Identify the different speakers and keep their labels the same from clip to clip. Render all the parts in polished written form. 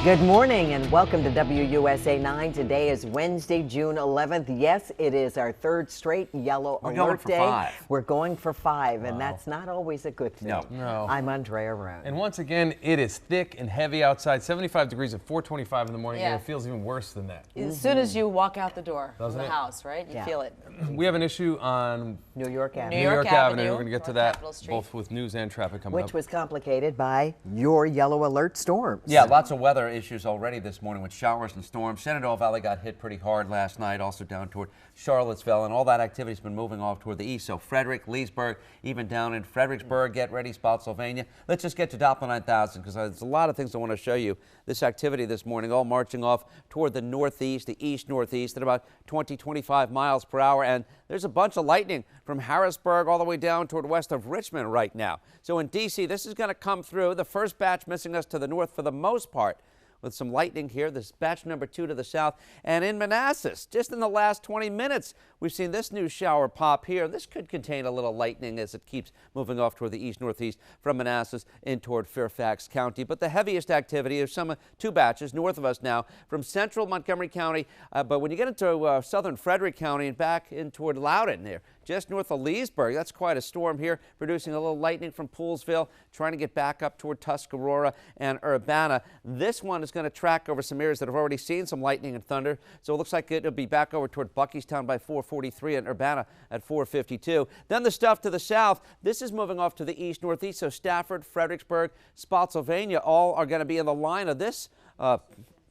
Speaker 1: Good morning and welcome to WUSA 9. Today is Wednesday, June 11th. Yes, it is our third straight yellow alert day. We're going for 5, and that's not always a good thing.
Speaker 2: No.
Speaker 1: I'm Andrea Roan.
Speaker 2: And once again, it is thick and heavy outside. 75 degrees at 4:25 in the morning, and it feels even worse than that.
Speaker 3: As soon as you walk out the door of the
Speaker 2: it?
Speaker 3: house, right? You feel it.
Speaker 2: We have an issue on
Speaker 1: New York Avenue.
Speaker 3: New York Avenue.
Speaker 2: We're going to get to that, both with news and traffic coming up.
Speaker 1: Which was complicated by your yellow alert storms.
Speaker 4: Yeah, lots of weather issues already this morning with showers and storms. Shenandoah Valley got hit pretty hard last night, also down toward Charlottesville, and all that activity's been moving off toward the east. So Frederick, Leesburg, even down in Fredericksburg, get ready, Spotsylvania. Let's just get to Doppler 9000 because there's a lot of things I want to show you. This activity this morning, all marching off toward the northeast, the east-northeast at about 20-25 miles per hour. And there's a bunch of lightning from Harrisburg all the way down toward west of Richmond right now. So in D.C., this is going to come through. The first batch missing us to the north for the most part, with some lightning here. This batch number 2 to the south. And in Manassas, just in the last 20 minutes, we've seen this new shower pop here. This could contain a little lightning as it keeps moving off toward the east-northeast from Manassas in toward Fairfax County. But the heaviest activity is some 2 batches north of us now from central Montgomery County. But when you get into southern Frederick County and back in toward Loudoun there, just north of Leesburg, that's quite a storm here, producing a little lightning from Poolesville, trying to get back up toward Tuscarora and Urbana. This one is going to track over some areas that have already seen some lightning and thunder. So it looks like it'll be back over toward Buckystown by 4:43 and Urbana at 4:52. Then the stuff to the south, this is moving off to the east-northeast. So Stafford, Fredericksburg, Spotsylvania, all are going to be in the line of this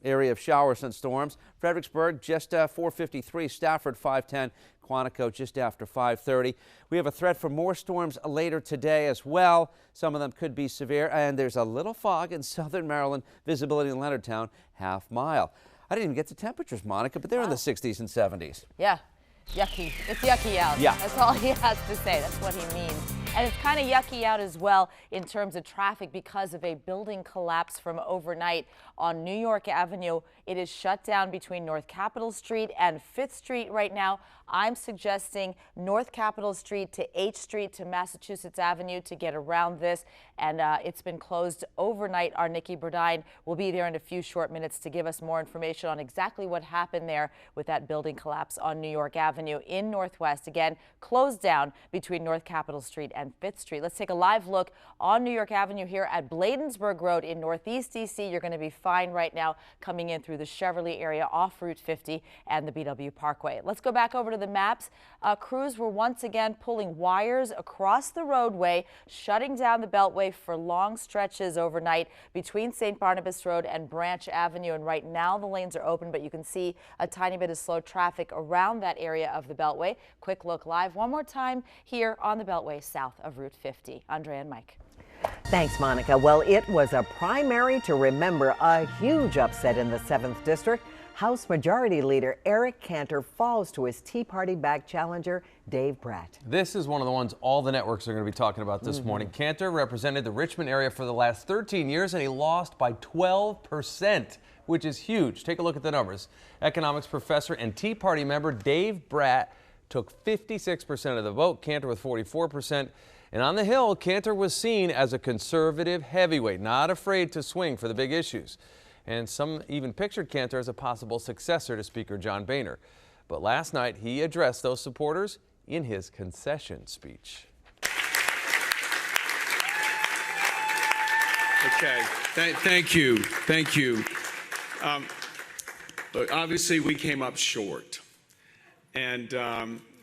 Speaker 4: area of showers and storms. Fredericksburg just 4:53, Stafford 5:10, Quantico just after 5:30. We have a threat for more storms later today as well. Some of them could be severe, and there's a little fog in southern Maryland. Visibility in Leonardtown, half mile. I didn't even get the temperatures, Monica, but they're in the 60s and 70s.
Speaker 3: Yeah, yucky. It's yucky out.
Speaker 4: Yeah.
Speaker 3: That's all he has to say. That's what he means. And it's kind of yucky out as well in terms of traffic because of a building collapse from overnight on New York Avenue. It is shut down between North Capitol Street and 5th Street right now. I'm suggesting North Capitol Street to 8th Street to Massachusetts Avenue to get around this. And it's been closed overnight. Our Nikki Burdine will be there in a few short minutes to give us more information on exactly what happened there with that building collapse on New York Avenue in Northwest. Again, closed down between North Capitol Street and 5th Street. Let's take a live look on New York Avenue here at Bladensburg Road in Northeast D.C. You're going to be fine right now coming in through the Cheverly area off Route 50 and the BW Parkway. Let's go back over to the maps. Crews were once again pulling wires across the roadway, shutting down the Beltway for long stretches overnight between St. Barnabas Road and Branch Avenue. And right now the lanes are open, but you can see a tiny bit of slow traffic around that area of the Beltway. Quick look live one more time here on the Beltway south of Route 50. Andrea and Mike.
Speaker 1: Thanks, Monica. Well, it was a primary to remember, a huge upset in the 7th District. House Majority Leader Eric Cantor falls to his Tea Party-backed challenger, Dave Bratt.
Speaker 2: This is one of the ones all the networks are going to be talking about this morning. Cantor represented the Richmond area for the last 13 years, and he lost by 12%, which is huge. Take a look at the numbers. Economics professor and Tea Party member Dave Bratt took 56% of the vote, Cantor with 44%. And on the Hill, Cantor was seen as a conservative heavyweight, not afraid to swing for the big issues. And some even pictured Cantor as a possible successor to Speaker John Boehner. But last night, he addressed those supporters in his concession speech.
Speaker 5: Okay, thank you. Thank you. Look, obviously, we came up short. And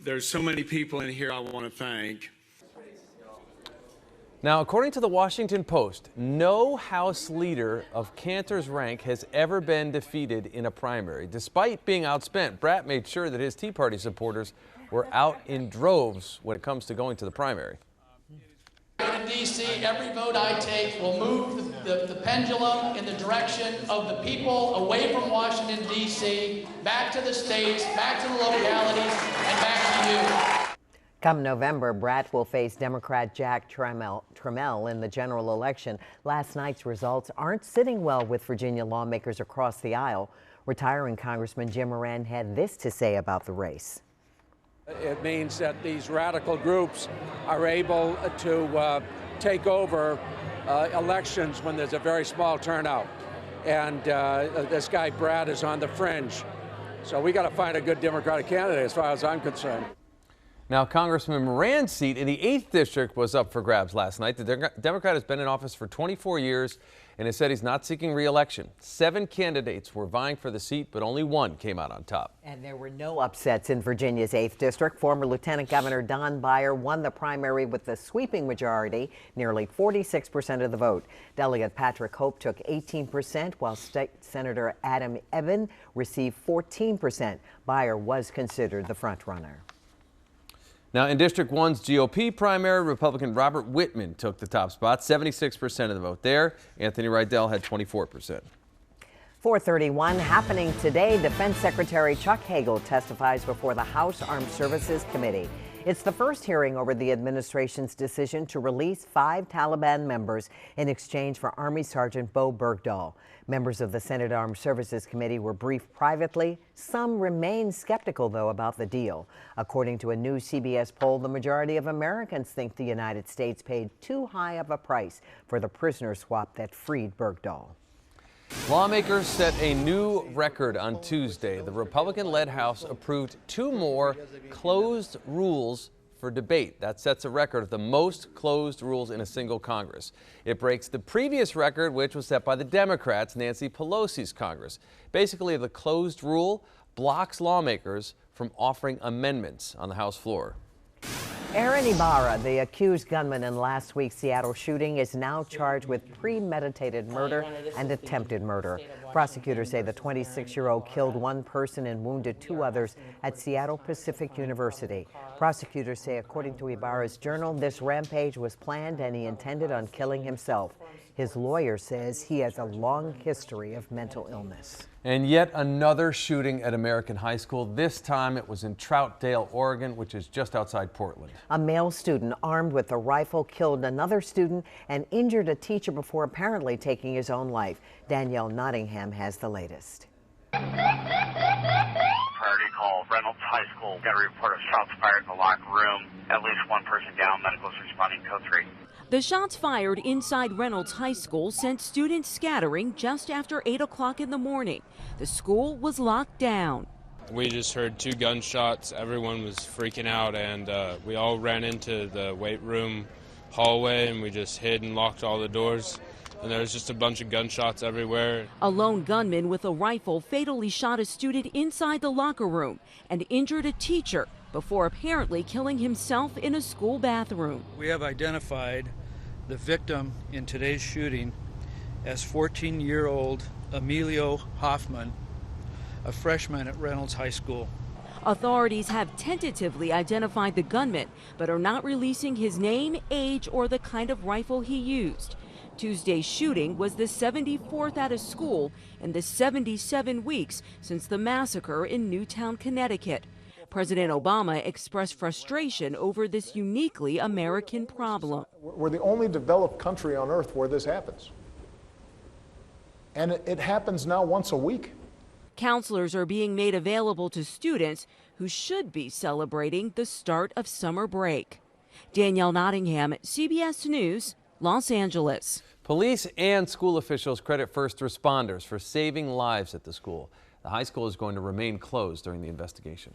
Speaker 5: there's so many people in here I want to thank.
Speaker 2: Now, according to the Washington Post, no House leader of Cantor's rank has ever been defeated in a primary. Despite being outspent, Bratt made sure that his Tea Party supporters were out in droves when it comes to going to the primary.
Speaker 6: In D.C., every vote I take will move the pendulum in the direction of the people away from Washington, D.C., back to the states, back to the localities, and back to you.
Speaker 1: Come November, Bratt will face Democrat Jack Trammell in the general election. Last night's results aren't sitting well with Virginia lawmakers across the aisle. Retiring Congressman Jim Moran had this to say about the race.
Speaker 7: It means that these radical groups are able to take over elections when there's a very small turnout. and this guy Brad is on the fringe. So we got to find a good Democratic candidate as far as I'm concerned.
Speaker 2: Now, Congressman Moran's seat in the 8th District was up for grabs last night. The Democrat has been in office for 24 years and has said he's not seeking re-election. 7 candidates were vying for the seat, but only one came out on top.
Speaker 1: And there were no upsets in Virginia's 8th District. Former Lieutenant Governor Don Beyer won the primary with a sweeping majority, nearly 46% of the vote. Delegate Patrick Hope took 18%, while State Senator Adam Evan received 14%. Beyer was considered the frontrunner.
Speaker 2: Now, in District 1's GOP primary, Republican Robert Whitman took the top spot, 76% of the vote there. Anthony Rydell had 24%.
Speaker 1: 431 happening today. Defense Secretary Chuck Hagel testifies before the House Armed Services Committee. It's the first hearing over the administration's decision to release 5 Taliban members in exchange for Army Sergeant Bo Bergdahl. Members of the Senate Armed Services Committee were briefed privately. Some remain skeptical, though, about the deal. According to a new CBS poll, the majority of Americans think the United States paid too high of a price for the prisoner swap that freed Bergdahl.
Speaker 2: Lawmakers set a new record on Tuesday. The Republican-led House approved 2 more closed rules for debate. That sets a record of the most closed rules in a single Congress. It breaks the previous record, which was set by the Democrats, Nancy Pelosi's Congress. Basically, the closed rule blocks lawmakers from offering amendments on the House floor.
Speaker 1: Aaron Ibarra, the accused gunman in last week's Seattle shooting, is now charged with premeditated murder and attempted murder. Prosecutors say the 26-year-old killed 1 person and wounded 2 others at Seattle Pacific University. Prosecutors say, according to Ibarra's journal, this rampage was planned and he intended on killing himself. His lawyer says he has a long history of mental illness.
Speaker 2: And yet another shooting at American High School. This time it was in Troutdale, Oregon, which is just outside Portland.
Speaker 1: A male student armed with a rifle killed another student and injured a teacher before apparently taking his own life. Danielle Nottingham has the latest.
Speaker 8: Priority call, Reynolds High School. Got a report of shots fired in the locker room. At least 1 person down. Medicals responding, code 3.
Speaker 9: The shots fired inside Reynolds High School sent students scattering just after 8 o'clock in the morning. The school was locked down.
Speaker 10: We just heard 2 gunshots. Everyone was freaking out, and we all ran into the weight room hallway, and we just hid and locked all the doors. And there was just a bunch of gunshots everywhere.
Speaker 9: A lone gunman with a rifle fatally shot a student inside the locker room and injured a teacher before apparently killing himself in a school bathroom.
Speaker 11: We have identified the victim in today's shooting as 14-year-old Emilio Hoffman, a freshman at Reynolds High School.
Speaker 9: Authorities have tentatively identified the gunman, but are not releasing his name, age, or the kind of rifle he used. Tuesday's shooting was the 74th at a school in the 77 weeks since the massacre in Newtown, Connecticut. President Obama expressed frustration over this uniquely American problem.
Speaker 12: We're the only developed country on earth where this happens. And it happens now once a week.
Speaker 9: Counselors are being made available to students who should be celebrating the start of summer break. Danielle Nottingham, CBS News, Los Angeles.
Speaker 2: Police and school officials credit first responders for saving lives at the school. The high school is going to remain closed during the investigation.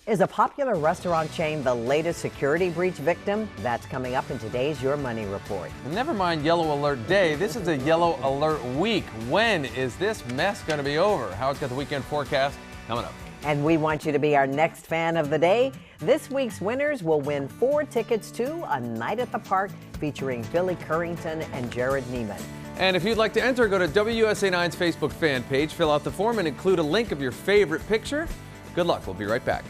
Speaker 1: Is a popular restaurant chain the latest security breach victim? That's coming up in today's Your Money Report.
Speaker 2: And never mind Yellow Alert Day, this is a Yellow Alert Week. When is this mess going to be over? Howard's got the weekend forecast coming up.
Speaker 1: And we want you to be our next fan of the day. This week's winners will win 4 tickets to A Night at the Park featuring Billy Currington and Jared Neiman.
Speaker 2: And if you'd like to enter, go to WUSA9's Facebook fan page, fill out the form, and include a link of your favorite picture. Good luck. We'll be right back.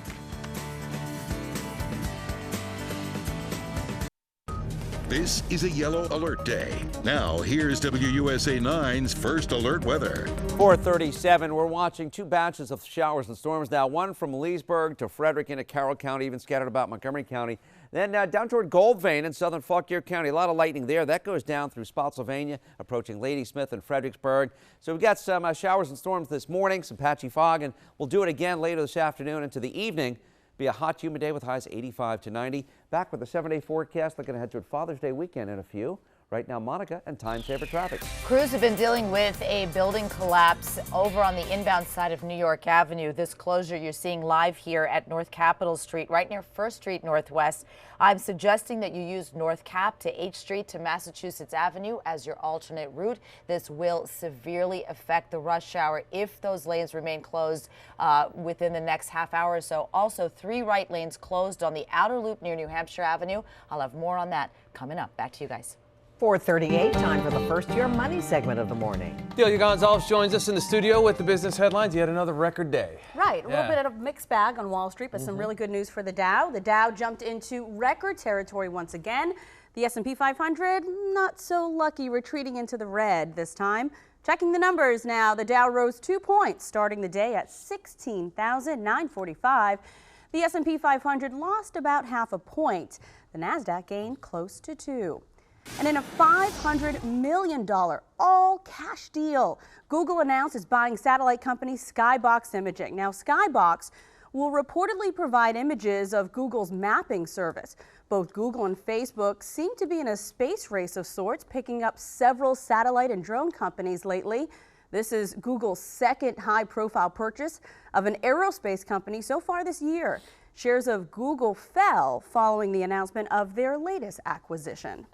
Speaker 13: This is a Yellow Alert Day. Now, here's WUSA 9's First Alert Weather.
Speaker 4: 4:37, we're watching 2 batches of showers and storms now. One from Leesburg to Frederick into Carroll County, even scattered about Montgomery County. Then down toward Goldvein in southern Fauquier County. A lot of lightning there. That goes down through Spotsylvania, approaching Ladysmith and Fredericksburg. So we've got some showers and storms this morning, some patchy fog, and we'll do it again later this afternoon into the evening. Be a hot, humid day with highs 85 to 90. Back with a 7-day forecast, looking ahead to a Father's Day weekend in a few. Right now, Monica and Time Saver Traffic.
Speaker 3: Crews have been dealing with a building collapse over on the inbound side of New York Avenue. This closure you're seeing live here at North Capitol Street, right near 1st Street Northwest. I'm suggesting that you use North Cap to H Street to Massachusetts Avenue as your alternate route. This will severely affect the rush hour if those lanes remain closed within the next half hour or so. Also, 3 right lanes closed on the outer loop near New Hampshire Avenue. I'll have more on that coming up. Back to you guys.
Speaker 1: 4:38, time for the first Your Money segment of the morning.
Speaker 2: Delia Gonzalez joins us in the studio with the business headlines. Yet another record day.
Speaker 14: Right, a little bit of a mixed bag on Wall Street, but some really good news for the Dow. The Dow jumped into record territory once again. The S&P 500, not so lucky, retreating into the red this time. Checking the numbers now, the Dow rose 2 points, starting the day at 16,945. The S&P 500 lost about half a point. The Nasdaq gained close to 2. And in a $500 million all-cash deal, Google announced it's buying satellite company Skybox Imaging. Now, Skybox will reportedly provide images of Google's mapping service. Both Google and Facebook seem to be in a space race of sorts, picking up several satellite and drone companies lately. This is Google's second high-profile purchase of an aerospace company so far this year. Shares of Google fell following the announcement of their latest acquisition.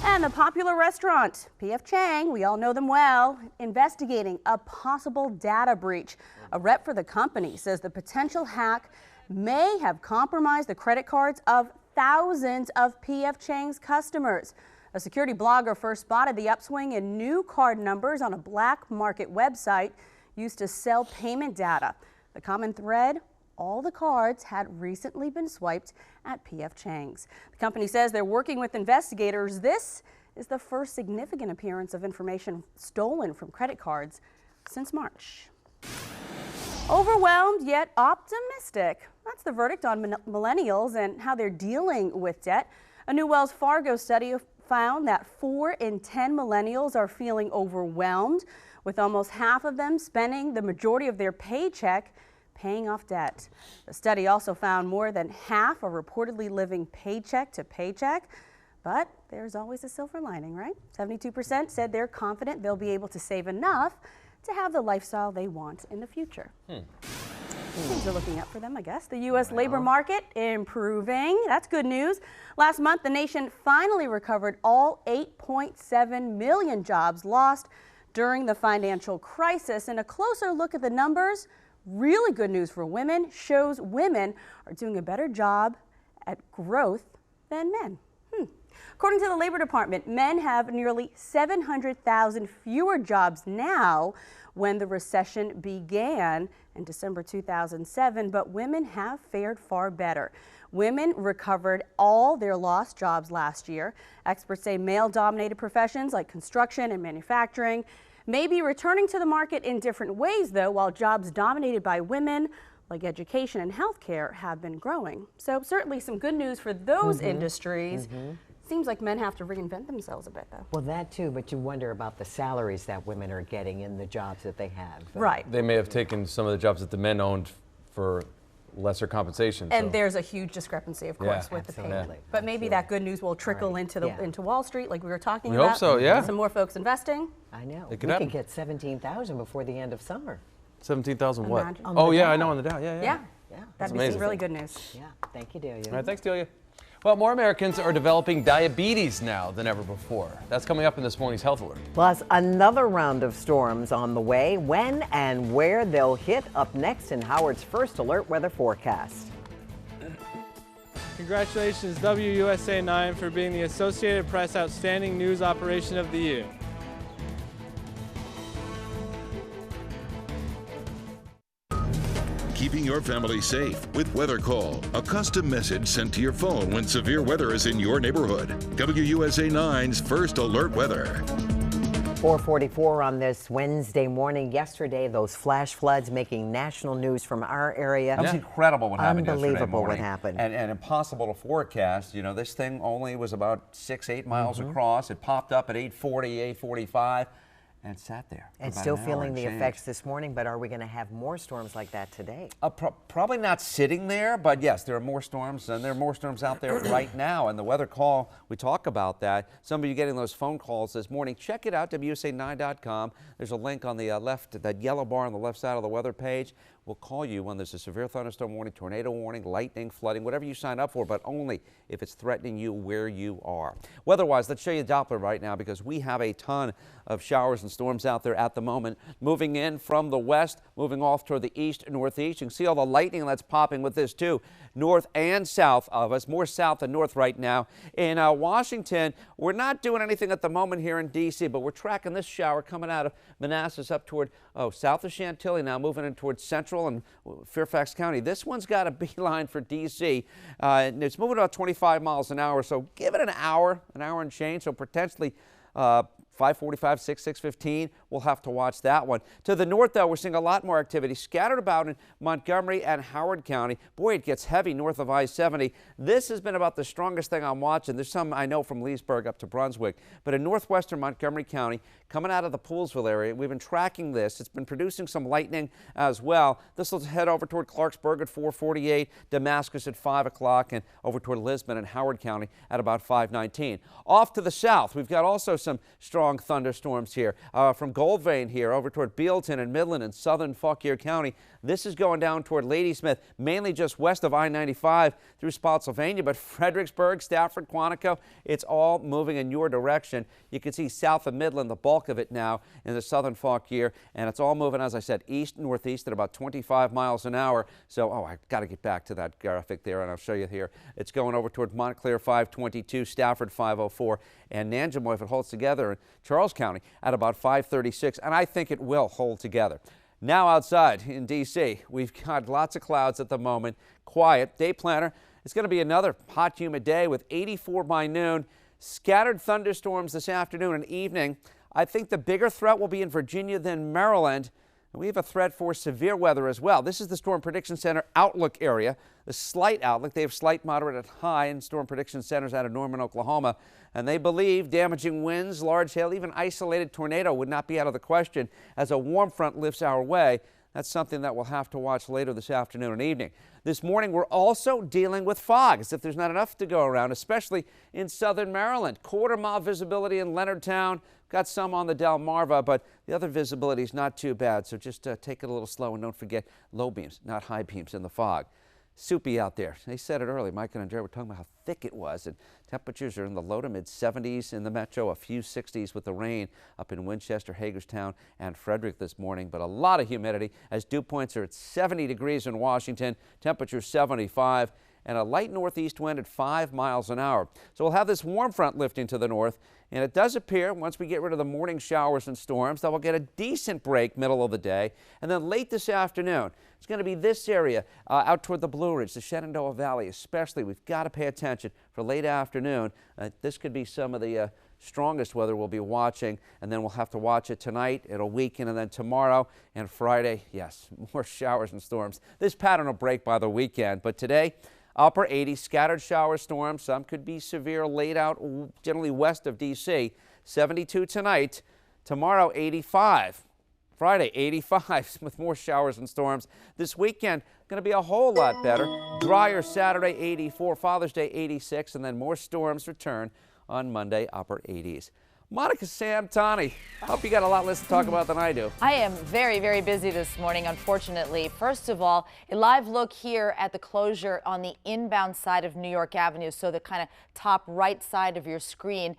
Speaker 14: And the popular restaurant, P.F. Chang, we all know them well, investigating a possible data breach. A rep for the company says the potential hack may have compromised the credit cards of thousands of P.F. Chang's customers. A security blogger first spotted the upswing in new card numbers on a black market website used to sell payment data. The common thread? All the cards had recently been swiped at P.F. Chang's. The company says they're working with investigators. This is the first significant appearance of information stolen from credit cards since March. Overwhelmed yet optimistic. That's the verdict on millennials and how they're dealing with debt. A new Wells Fargo study found that 4 in 10 millennials are feeling overwhelmed, with almost half of them spending the majority of their paycheck paying off debt. The study also found more than half are reportedly living paycheck to paycheck, but there's always a silver lining, right? 72% said they're confident they'll be able to save enough to have the lifestyle they want in the future. Things are looking up for them, I guess. The U.S. labor market improving. That's good news. Last month, the nation finally recovered all 8.7 million jobs lost during the financial crisis. And a closer look at the numbers, really good news for women, shows women are doing a better job at growth than men. According to the Labor Department, men have nearly 700,000 fewer jobs now when the recession began in December 2007, but women have fared far better. Women recovered all their lost jobs last year. Experts say male-dominated professions like construction and manufacturing may be returning to the market in different ways, though, while jobs dominated by women, like education and healthcare, have been growing. So certainly some good news for those industries. Seems like men have to reinvent themselves a bit, though.
Speaker 1: Well, that too, but you wonder about the salaries that women are getting in the jobs that they have.
Speaker 14: Right.
Speaker 2: They may have taken some of the jobs that the men owned for lesser compensation.
Speaker 14: And there's a huge discrepancy, of course, with the payment. But maybe that good news will trickle into Wall Street, like we were talking about.
Speaker 2: We hope so, yeah.
Speaker 14: Some more folks investing.
Speaker 1: I know.
Speaker 2: It
Speaker 1: We
Speaker 2: could happen.
Speaker 1: could get 17,000 before the end of summer.
Speaker 2: 17,000 what?
Speaker 14: Imagine.
Speaker 2: Oh, yeah, I know on the Dow. Yeah.
Speaker 14: Yeah,
Speaker 1: Yeah.
Speaker 14: that'd be
Speaker 2: amazing.
Speaker 14: some really good news.
Speaker 1: Yeah. Thank you, Delia.
Speaker 2: All right, thanks, Delia. Well, more Americans are developing diabetes now than ever before. That's coming up in this morning's Health Alert.
Speaker 1: Plus, another round of storms on the way. When and where they'll hit up next in Howard's First Alert weather forecast.
Speaker 15: Congratulations, WUSA 9, for being the Associated Press Outstanding News Operation of the Year.
Speaker 13: Keeping your family safe with Weather Call, a custom message sent to your phone when severe weather is in your neighborhood. WUSA 9's First Alert Weather.
Speaker 1: 4:44 on this Wednesday morning. Yesterday, those flash floods making national news from our area.
Speaker 4: That was incredible what happened yesterday
Speaker 1: Unbelievable
Speaker 4: morning.
Speaker 1: what happened.
Speaker 4: And impossible to forecast. You know, this thing only was about 6-8 miles across. It popped up at 8:40, 8:45. and sat there.
Speaker 1: And
Speaker 4: about
Speaker 1: still
Speaker 4: an hour
Speaker 1: feeling
Speaker 4: and
Speaker 1: the
Speaker 4: change.
Speaker 1: effects this morning, but are we going to have more storms like that today?
Speaker 4: Probably not sitting there, but yes, there are more storms, and there are more storms out there right now. And the weather call, we talk about that. Some of you getting those phone calls this morning. Check it out, WSA9.com. There's a link on the left, that yellow bar on the left side of the weather page. We'll call you when there's a severe thunderstorm warning, tornado warning, lightning, flooding, whatever you sign up for, but only if it's threatening you where you are. Weather-wise, let's show you Doppler right now because we have a ton of showers and storms out there at the moment. Moving in from the west, moving off toward the east, northeast. You can see all the lightning that's popping with this too. North and south of us, more south than north right now. In Washington, we're not doing anything at the moment here in D.C., but we're tracking this shower coming out of Manassas up toward, south of Chantilly now, moving in towards central and Fairfax County. This one's got a beeline for D.C. And it's moving about 25 miles an hour, so give it an hour and change, so potentially 5:45, 6:15, we'll have to watch that one. To the north, though, we're seeing a lot more activity scattered about in Montgomery and Howard County. Boy, it gets heavy north of I-70. This has been about the strongest thing I'm watching. There's some I know from Leesburg up to Brunswick. But in northwestern Montgomery County, coming out of the Poolsville area, we've been tracking this. It's been producing some lightning as well. This will head over toward Clarksburg at 4:48, Damascus at 5 o'clock, and over toward Lisbon and Howard County at about 5:19. Off to the south, we've got also some strong thunderstorms here from Goldvein here over toward Bealton and Midland and southern Fauquier County. This is going down toward Ladysmith, mainly just west of I-95 through Spotsylvania, but Fredericksburg, Stafford, Quantico, it's all moving in your direction. You can see south of Midland, the bulk of it now in the southern Fauquier, and it's all moving, as I said, east northeast at about 25 miles an hour. So, I've got to get back to that graphic there, and I'll show you here. It's going over toward Montclair 522, Stafford 504, and Nanjemoy, if it holds together, in Charles County at about 536, and I think it will hold together. Now outside in D.C., we've got lots of clouds at the moment. Quiet. Day planner. It's going to be another hot, humid day with 84 by noon. Scattered thunderstorms this afternoon and evening. I think the bigger threat will be in Virginia than Maryland. And we have a threat for severe weather as well. This is the Storm Prediction Center outlook area. The slight outlook. They have slight, moderate, and high in Storm Prediction Centers out of Norman, Oklahoma. And they believe damaging winds, large hail, even isolated tornado would not be out of the question as a warm front lifts our way. That's something that we'll have to watch later this afternoon and evening. This morning, we're also dealing with fog, as if there's not enough to go around, especially in southern Maryland. Quarter-mile visibility in Leonardtown. Got some on the Delmarva, but the other visibility is not too bad, so just take it a little slow and don't forget low beams, not high beams in the fog. Soupy out there. They said it early. Mike and Andrea were talking about how thick it was, and temperatures are in the low to mid 70s in the metro, a few 60s with the rain up in Winchester, Hagerstown, and Frederick this morning, but a lot of humidity as dew points are at 70 degrees in Washington, temperature 75, and a light northeast wind at 5 miles an hour. So we'll have this warm front lifting to the north, and it does appear once we get rid of the morning showers and storms that we'll get a decent break middle of the day, and then late this afternoon it's going to be this area out toward the Blue Ridge, the Shenandoah Valley especially. We've got to pay attention for late afternoon. This could be some of the strongest weather we'll be watching, and then we'll have to watch it tonight. It'll weaken, and then tomorrow and Friday, yes, more showers and storms. This pattern will break by the weekend, but today, upper 80s, scattered shower storms. Some could be severe late out, generally west of D.C. 72 tonight. Tomorrow, 85. Friday, 85 with more showers and storms. This weekend, going to be a whole lot better. Drier Saturday, 84. Father's Day, 86. And then more storms return on Monday, upper 80s. Monica, Sam, Tani, hope you got a lot less to talk about than I do.
Speaker 3: I am very, very busy this morning, unfortunately. First of all, a live look here at the closure on the inbound side of New York Avenue, so the kind of top right side of your screen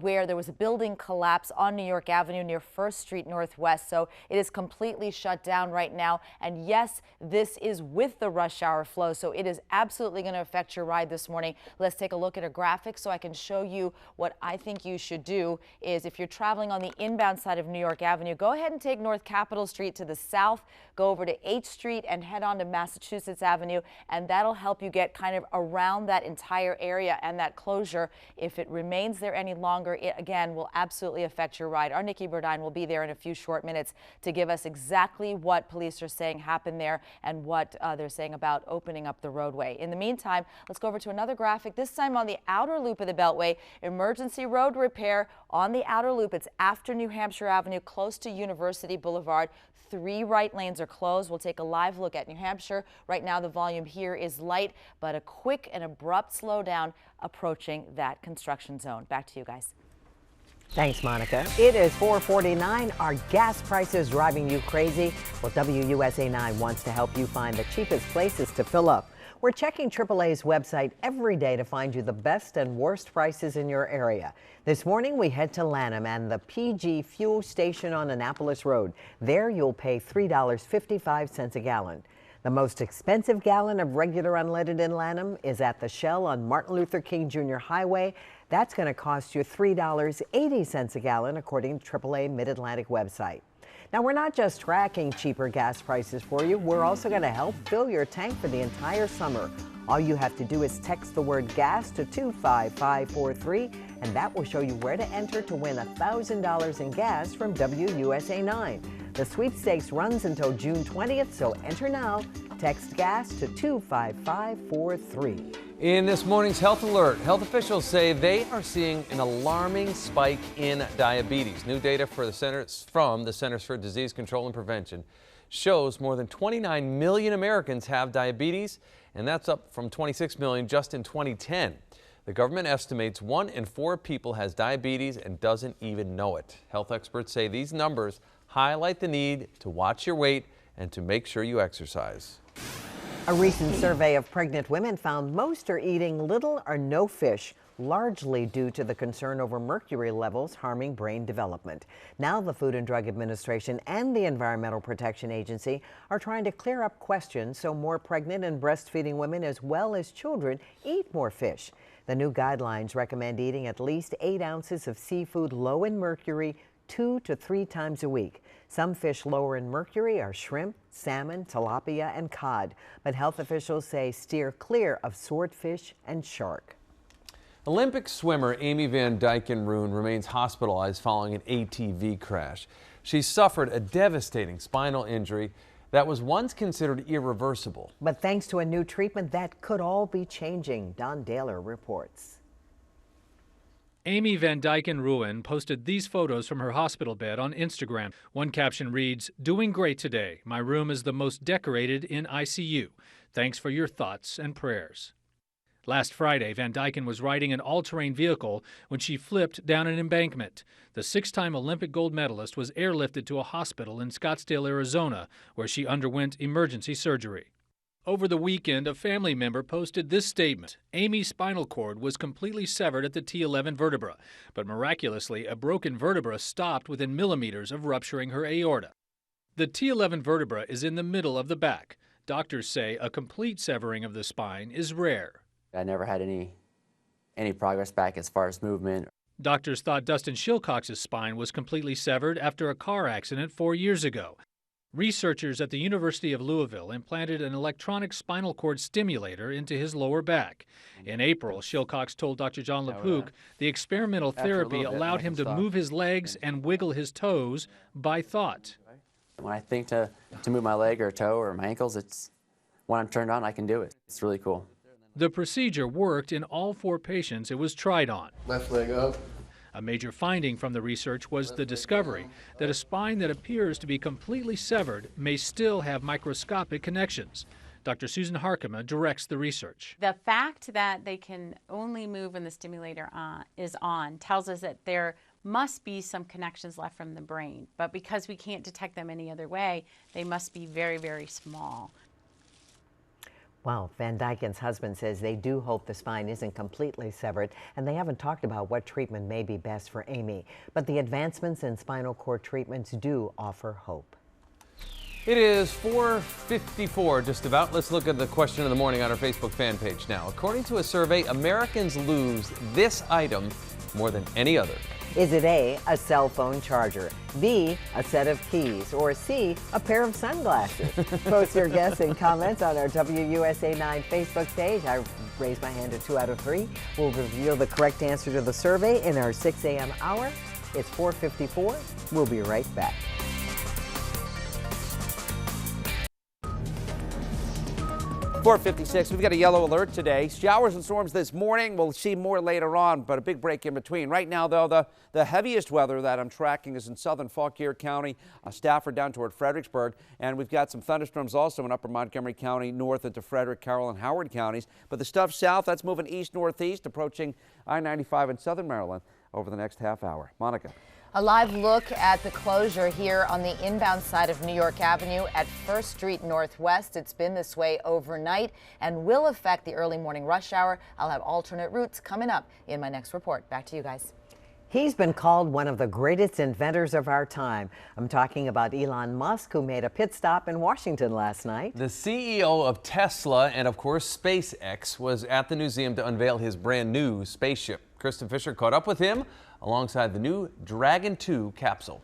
Speaker 3: where there was a building collapse on New York Avenue near 1st Street Northwest. So it is completely shut down right now. And yes, this is with the rush hour flow, so it is absolutely going to affect your ride this morning. Let's take a look at a graphic so I can show you what I think you should do. Is if you're traveling on the inbound side of New York Avenue, go ahead and take North Capitol Street to the south, go over to 8th Street and head on to Massachusetts Avenue, and that'll help you get kind of around that entire area and that closure. If it remains there any longer, it again will absolutely affect your ride. Our Nikki Burdine will be there in a few short minutes to give us exactly what police are saying happened there and what they're saying about opening up the roadway. In the meantime, let's go over to another graphic, this time on the outer loop of the Beltway. Emergency road repair on the outer loop. It's after New Hampshire Avenue, close to University Boulevard. 3 right lanes are closed. We'll take a live look at New Hampshire. Right now, the volume here is light, but a quick and abrupt slowdown approaching that construction zone. Back to you guys.
Speaker 1: Thanks, Monica. It is 4:49. Are gas prices driving you crazy? Well, WUSA 9 wants to help you find the cheapest places to fill up. We're checking AAA's website every day to find you the best and worst prices in your area. This morning, we head to Lanham and the PG Fuel Station on Annapolis Road. There, you'll pay $3.55 a gallon. The most expensive gallon of regular unleaded in Lanham is at the Shell on Martin Luther King Jr. Highway. That's going to cost you $3.80 a gallon, according to AAA Mid-Atlantic website. Now, we're not just tracking cheaper gas prices for you. We're also going to help fill your tank for the entire summer. All you have to do is text the word gas to 25543, and that will show you where to enter to win $1,000 in gas from WUSA 9. The sweepstakes runs until June 20th, so enter now. Text gas to 25543.
Speaker 2: In this morning's Health Alert, health officials say they are seeing an alarming spike in diabetes. New data from the Centers for Disease Control and Prevention shows more than 29 million Americans have diabetes, and that's up from 26 million just in 2010. The government estimates 1 in 4 people has diabetes and doesn't even know it. Health experts say these numbers highlight the need to watch your weight and to make sure you exercise.
Speaker 1: A recent survey of pregnant women found most are eating little or no fish, largely due to the concern over mercury levels harming brain development. Now the Food and Drug Administration and the Environmental Protection Agency are trying to clear up questions so more pregnant and breastfeeding women as well as children eat more fish. The new guidelines recommend eating at least 8 ounces of seafood low in mercury 2 to 3 times a week. Some fish lower in mercury are shrimp, salmon, tilapia, and cod. But health officials say steer clear of swordfish and shark.
Speaker 2: Olympic swimmer Amy Van Dyken-Roon remains hospitalized following an ATV crash. She suffered a devastating spinal injury that was once considered irreversible.
Speaker 1: But thanks to a new treatment, that could all be changing. Don Daler reports.
Speaker 16: Amy Van Dyken-Roon posted these photos from her hospital bed on Instagram. One caption reads, "Doing great today. My room is the most decorated in ICU. Thanks for your thoughts and prayers." Last Friday, Van Dyken was riding an all-terrain vehicle when she flipped down an embankment. The 6-time Olympic gold medalist was airlifted to a hospital in Scottsdale, Arizona, where she underwent emergency surgery. Over the weekend, a family member posted this statement. Amy's spinal cord was completely severed at the T11 vertebra, but miraculously, a broken vertebra stopped within millimeters of rupturing her aorta. The T11 vertebra is in the middle of the back. Doctors say a complete severing of the spine is rare.
Speaker 17: I never had any progress back as far as movement.
Speaker 16: Doctors thought Dustin Shilcox's spine was completely severed after a car accident 4 years ago. Researchers at the University of Louisville implanted an electronic spinal cord stimulator into his lower back. In April, Shilcox told Dr. John LaPook the experimental therapy allowed him to move his legs and wiggle his toes by thought.
Speaker 17: When I think to move my leg or toe or my ankles, it's when I'm turned on, I can do it. It's really cool.
Speaker 16: The procedure worked in all 4 patients it was tried on.
Speaker 18: Left leg up.
Speaker 16: A major finding from the research was the discovery that a spine that appears to be completely severed may still have microscopic connections. Dr. Susan Harkema directs the research.
Speaker 19: The fact that they can only move when the stimulator is on tells us that there must be some connections left from the brain. But because we can't detect them any other way, they must be very, very small.
Speaker 1: Well, Van Dyken's husband says they do hope the spine isn't completely severed, and they haven't talked about what treatment may be best for Amy. But the advancements in spinal cord treatments do offer hope.
Speaker 2: It is 4:54 just about. Let's look at the question of the morning on our Facebook fan page now. According to a survey, Americans lose this item more than any other.
Speaker 1: Is it A, a cell phone charger, B, a set of keys, or C, a pair of sunglasses? Post your guess and comments on our WUSA 9 Facebook page. I raised my hand at 2 out of 3. We'll reveal the correct answer to the survey in our 6 a.m. hour. It's 4:54. We'll be right back.
Speaker 4: 4:56, we've got a yellow alert today. Showers and storms this morning. We'll see more later on, but a big break in between. Right now, though, the heaviest weather that I'm tracking is in southern Fauquier County, Stafford down toward Fredericksburg, and we've got some thunderstorms also in upper Montgomery County, north into Frederick, Carroll, and Howard counties. But the stuff south, that's moving east-northeast, approaching I-95 in southern Maryland over the next half hour. Monica.
Speaker 3: A live look at the closure here on the inbound side of New York Avenue at 1st Street Northwest. It's been this way overnight and will affect the early morning rush hour. I'll have alternate routes coming up in my next report. Back to you guys.
Speaker 1: He's been called one of the greatest inventors of our time. I'm talking about Elon Musk, who made a pit stop in Washington last night.
Speaker 2: The CEO of Tesla and, of course, SpaceX was at the museum to unveil his brand new spaceship. Kristen Fisher caught up with him alongside the new Dragon 2 capsule.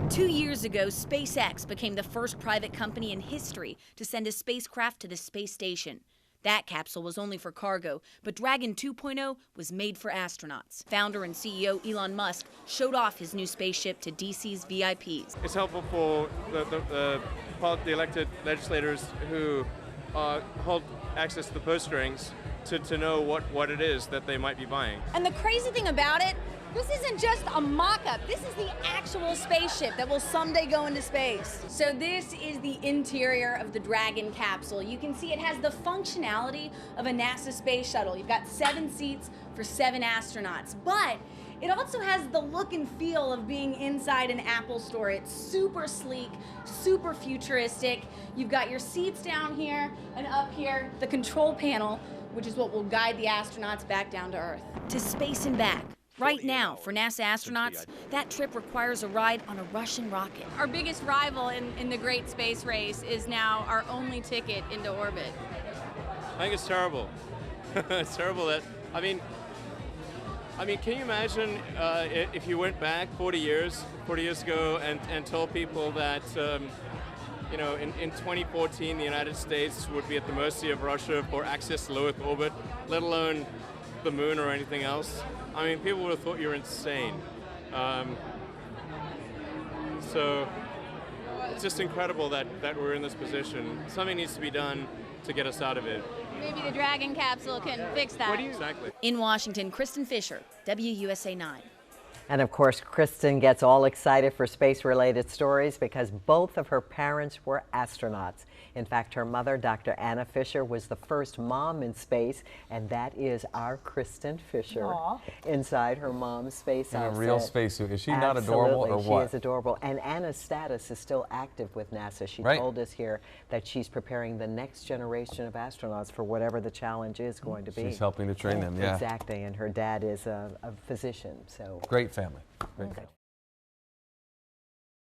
Speaker 18: 2 years ago, SpaceX became the first private company in history to send a spacecraft to the space station. That capsule was only for cargo, but Dragon 2.0 was made for astronauts. Founder and CEO Elon Musk showed off his new spaceship to DC's VIPs.
Speaker 15: It's helpful for the elected legislators who hold access to the purse strings to know what it is that they might be buying.
Speaker 20: And the crazy thing about it, this isn't just a mock-up. This is the actual spaceship that will someday go into space. So this is the interior of the Dragon capsule. You can see it has the functionality of a NASA space shuttle. You've got 7 seats for 7 astronauts, but it also has the look and feel of being inside an Apple store. It's super sleek, super futuristic. You've got your seats down here and up here, the control panel, which is what will guide the astronauts back down to Earth.
Speaker 18: To space and back. Right now, for NASA astronauts, that trip requires a ride on a Russian rocket.
Speaker 20: Our biggest rival in the great space race is now our only ticket into orbit.
Speaker 15: I think it's terrible. It's terrible that, I mean, can you imagine if you went back 40 years ago and told people that, in 2014, the United States would be at the mercy of Russia for access to low Earth orbit, let alone the moon or anything else? I mean, people would have thought you were insane. So it's just incredible that we're in this position. Something needs to be done to get us out of it.
Speaker 20: Maybe the Dragon capsule can fix that.
Speaker 15: Exactly.
Speaker 18: In Washington, Kristen Fisher, WUSA 9.
Speaker 1: And of course, Kristen gets all excited for space-related stories because both of her parents were astronauts. In fact, her mother, Dr. Anna Fisher, was the first mom in space, and that is our Kristen Fisher.
Speaker 3: Aww.
Speaker 1: Inside her mom's space outfit.
Speaker 2: In a real spacesuit. Is she not adorable or what?
Speaker 1: She is adorable. And Anna's status is still active with NASA. She told us here that she's preparing the next generation of astronauts for whatever the challenge is going to be.
Speaker 2: She's helping to train them, yeah.
Speaker 1: Exactly, and her dad is a physician. So
Speaker 2: great family. Great family.